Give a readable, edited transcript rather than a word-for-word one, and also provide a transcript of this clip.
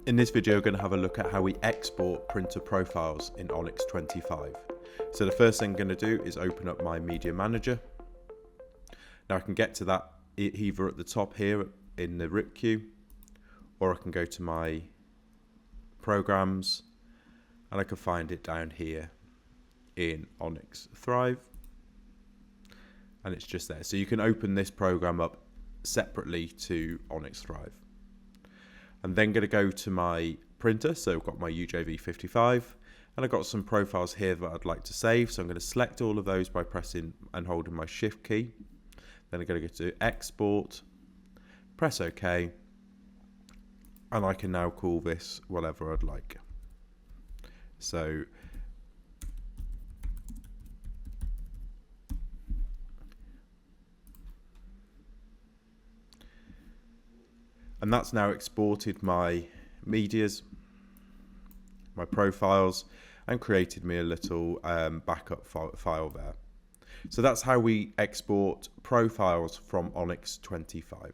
In this video, we're going to have a look at how we export printer profiles in Onyx 25. So the first thing I'm going to do is open up my media manager. Now I can get to that either at the top here in the RIP queue, or I can go to my programs and I can find it down here in Onyx Thrive, and it's just there. So you can open this program up separately to Onyx Thrive. I'm then going to go to my printer, so I've got my UJV55 and I've got some profiles here that I'd like to save, so I'm going to select all of those by pressing and holding my shift key. Then I'm going to go to export, press OK, and I can now call this whatever I'd like. So and that's now exported my medias, my profiles, and created me a little backup file there. So that's how we export profiles from Onyx 25.